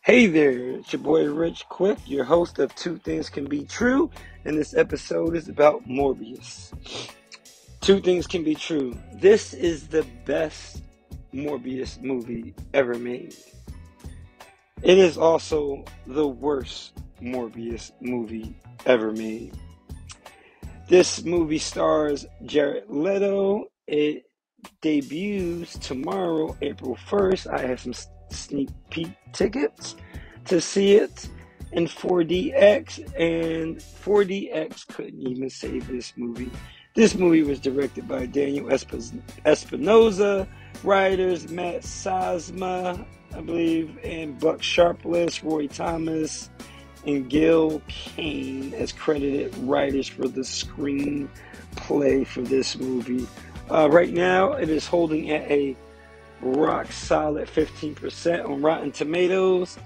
Hey there, it's your boy Rich Quick, your host of Two Things Can Be True, and this episode is about Morbius. Two Things Can Be True. This is the best Morbius movie ever made. It is also the worst Morbius movie ever made. This movie stars Jared Leto. It debuts tomorrow, April 1st. I have some sneak peek tickets to see it in 4DX, and 4DX couldn't even save this movie. This movie was directed by Daniel Espinosa, writers Matt Sazama, I believe, and Buck Sharpless, Roy Thomas, and Gil Kane as credited writers for the screenplay for this movie. Right now, it is holding at a rock solid 15% on Rotten Tomatoes.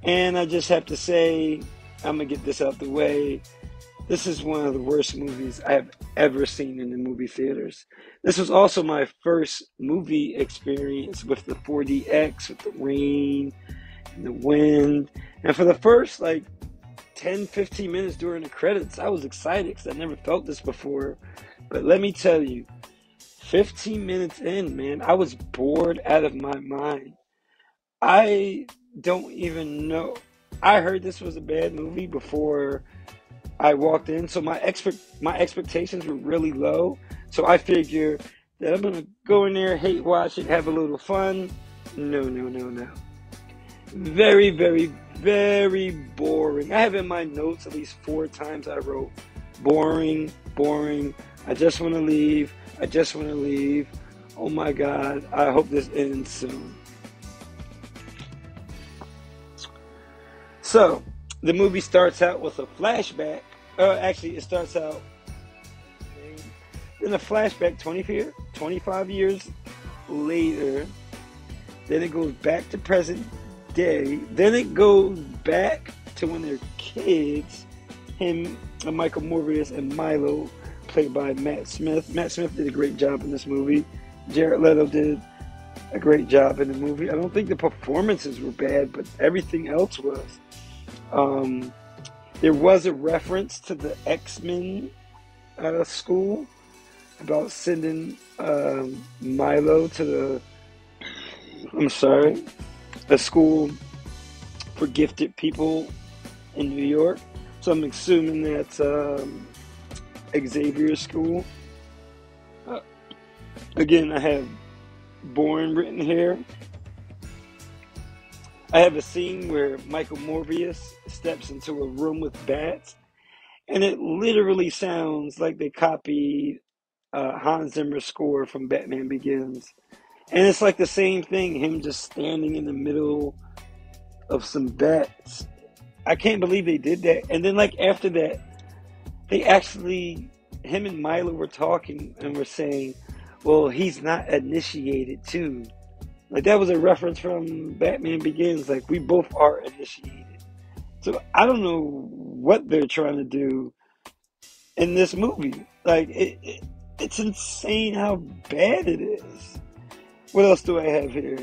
And I just have to say, I'm going to get this out the way. This is one of the worst movies I have ever seen in the movie theaters. This was also my first movie experience with the 4DX, with the rain and the wind. And for the first 10, 15 minutes during the credits, I was excited because I never felt this before. But let me tell you, 15 minutes in, man, I was bored out of my mind. I don't even know. I heard this was a bad movie before I walked in, so my expectations were really low. So I figure that I'm gonna go in there, hate watch it, have a little fun. No. Very, very, very boring. I have in my notes at least 4 times I wrote boring. I just want to leave. Oh my God, I hope this ends soon. So, the movie starts out with a flashback. Actually, it starts out in a flashback 25 years later. Then it goes back to present day. Then it goes back to when they're kids. Him, Michael Morbius, and Milo, played by Matt Smith. Matt Smith did a great job in this movie. Jared Leto did a great job in the movie. I don't think the performances were bad, but everything else was. There was a reference to the X-Men school about sending Milo to a school for gifted people in New York. So I'm assuming that's Xavier School. Again, I have boring written here. I have a scene where Michael Morbius steps into a room with bats, and it literally sounds like they copied Hans Zimmer's score from Batman Begins. And it's like the same thing, him just standing in the middle of some bats. I can't believe they did that. And then after that, him and Milo were talking and were saying, well, he's not initiated too. That was a reference from Batman Begins. We both are initiated. So I don't know what they're trying to do in this movie. It's insane how bad it is. What else do I have here?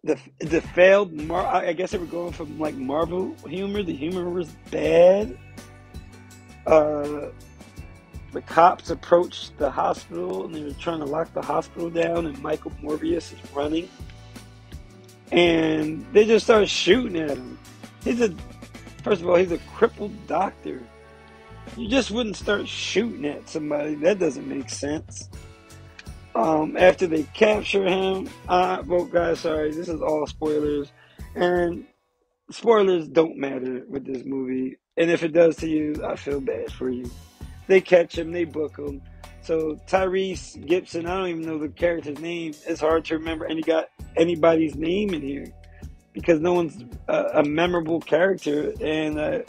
The failed I guess they were going from Marvel humor. The humor was bad. The cops approached the hospital and they were trying to lock the hospital down, and Michael Morbius is running. And they just started shooting at him. First of all, he's a crippled doctor. You just wouldn't start shooting at somebody. That doesn't make sense. After they capture him, well, guys, sorry, this is all spoilers. And spoilers don't matter with this movie. And if it does to you, I feel bad for you. They catch him, they book him. So Tyrese Gibson, I don't even know the character's name. It's hard to remember anybody's name in here because no one's a memorable character. And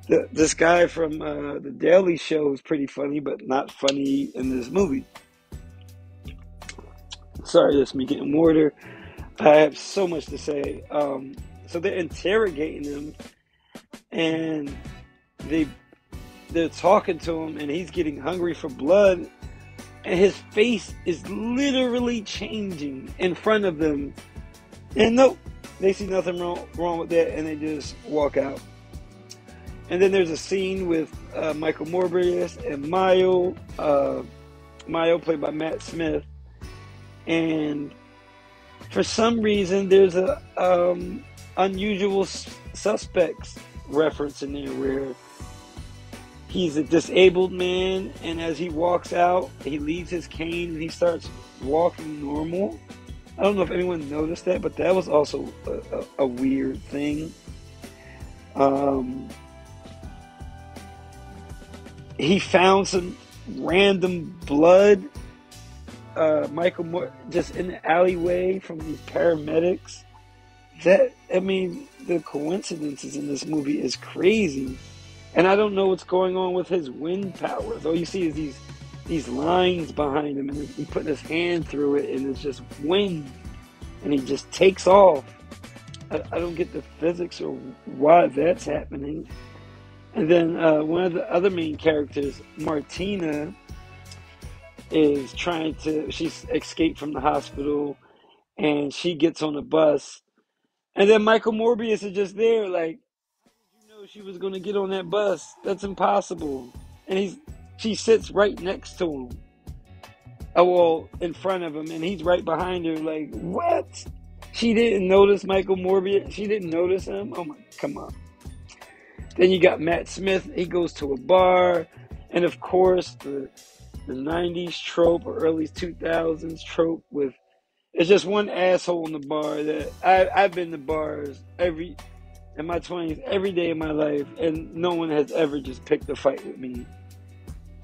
this guy from The Daily Show is pretty funny, but not funny in this movie. Sorry, that's me getting water. I have so much to say. So they're interrogating him, and they're talking to him, and he's getting hungry for blood, and his face is literally changing in front of them And nope, they see nothing wrong with that, and they just walk out. And then there's a scene with Michael Morbius and Mayo played by Matt Smith, and for some reason there's a unusual suspects reference in there where he's a disabled man, and as he walks out, he leaves his cane and he starts walking normal. I don't know if anyone noticed that, but that was also a weird thing. He found some random blood, Michael Moore, just in the alleyway from these paramedics. The coincidences in this movie is crazy. And I don't know what's going on with his wind powers. All you see is these lines behind him, and he putting his hand through it, and it's just wind, and he just takes off. I don't get the physics or why that's happening. And then one of the other main characters, Martina, is she's escaped from the hospital, and she gets on a bus. And then Michael Morbius is just there, like, she was going to get on that bus. That's impossible. And she sits right next to him. Oh, well, in front of him, and he's right behind her. Like, what? She didn't notice Michael Morbius? She didn't notice him? Oh, my, come on. Then you got Matt Smith. He goes to a bar. And, of course, the 90s trope or early 2000s trope with... It's just one asshole in the bar that... I've been to bars in my 20s, every day of my life, and no one has ever just picked a fight with me.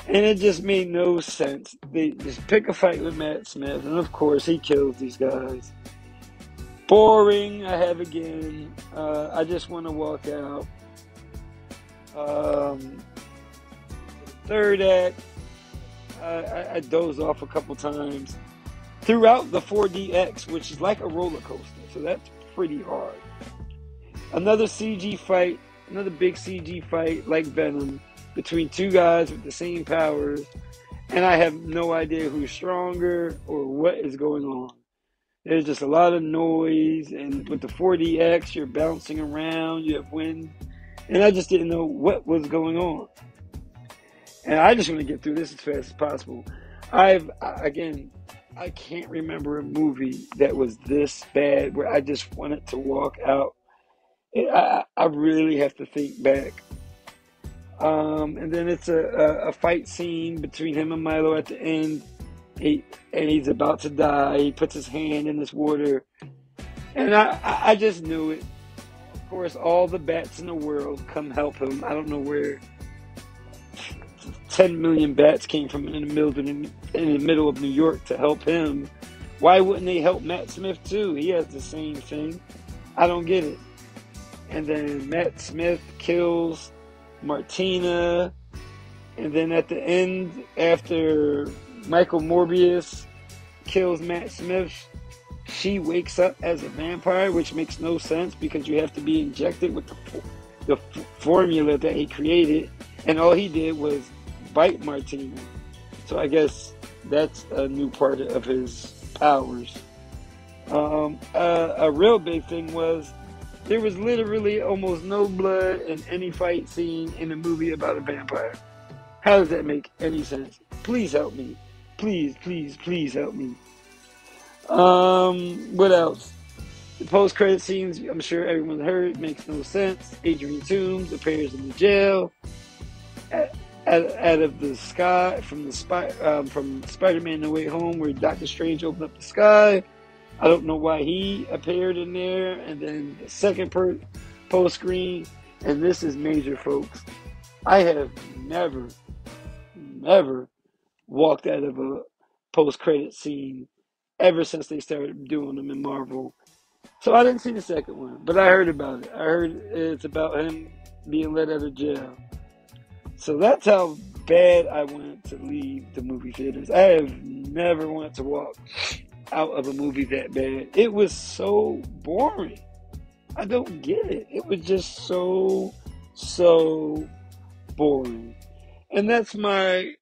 And it just made no sense. They just pick a fight with Matt Smith, and of course, he kills these guys. Boring, I have again. I just want to walk out. Third act, I dozed off a couple times. Throughout the 4DX, which is like a roller coaster, so that's pretty hard. Another CG fight, another big CG fight like Venom between two guys with the same powers, and I have no idea who's stronger or what is going on. There's just a lot of noise, and with the 4DX, you're bouncing around, you have wind, and I just didn't know what was going on. And I just want to get through this as fast as possible. I can't remember a movie that was this bad where I just wanted to walk out. I really have to think back. And then it's a fight scene between him and Milo at the end. He's about to die. He puts his hand in this water. And I just knew it. Of course, all the bats in the world come help him. I don't know where 10 million bats came from in the middle of New York to help him. Why wouldn't they help Matt Smith too? He has the same thing. I don't get it. And then Matt Smith kills Martina. And then at the end, after Michael Morbius kills Matt Smith, she wakes up as a vampire, which makes no sense because you have to be injected with the formula that he created. And all he did was bite Martina. So I guess that's a new part of his powers. A real big thing was there was literally almost no blood in any fight scene in a movie about a vampire. How does that make any sense? Please help me. Please, please, please help me. What else? The post-credit scenes, I'm sure everyone heard, makes no sense. Adrian Toomes appears in the jail. Out of the sky, from Spider-Man No Way Home, where Doctor Strange opened up the sky. I don't know why he appeared in there. And then the second post-screen, and this is major, folks. I have never walked out of a post-credit scene ever since they started doing them in Marvel. So I didn't see the second one, but I heard about it. I heard it's about him being let out of jail. So that's how bad I wanted to leave the movie theaters. I have never wanted to walk out of a movie that bad. It was so boring. I don't get it. It was just so boring. And that's my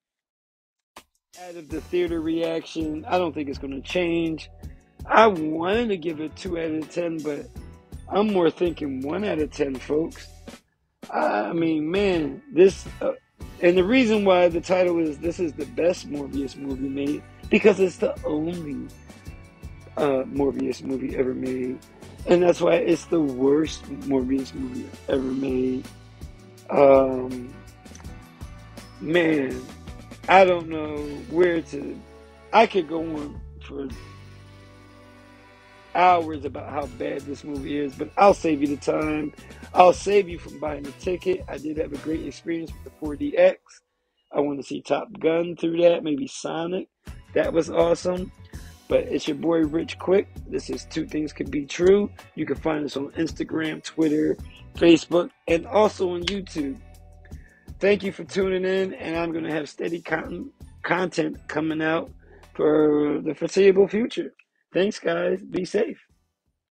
out of the theater reaction. I don't think it's going to change. I wanted to give it 2 out of 10, but I'm more thinking 1 out of 10, folks. I mean, man, this, and the reason why the title is this is the best Morbius movie made, because it's the only Morbius movie ever made. And that's why it's the worst Morbius movie ever made. Man, I don't know where to. I could go on for hours about how bad this movie is, but I'll save you the time. I'll save you from buying a ticket. I did have a great experience with the 4DX. I want to see Top Gun through that, maybe Sonic. That was awesome. But it's your boy Rich Quick. This is Two Things Can Be True. You can find us on Instagram, Twitter, Facebook, and also on YouTube. Thank you for tuning in, and I'm going to have steady content coming out for the foreseeable future. Thanks, guys. Be safe.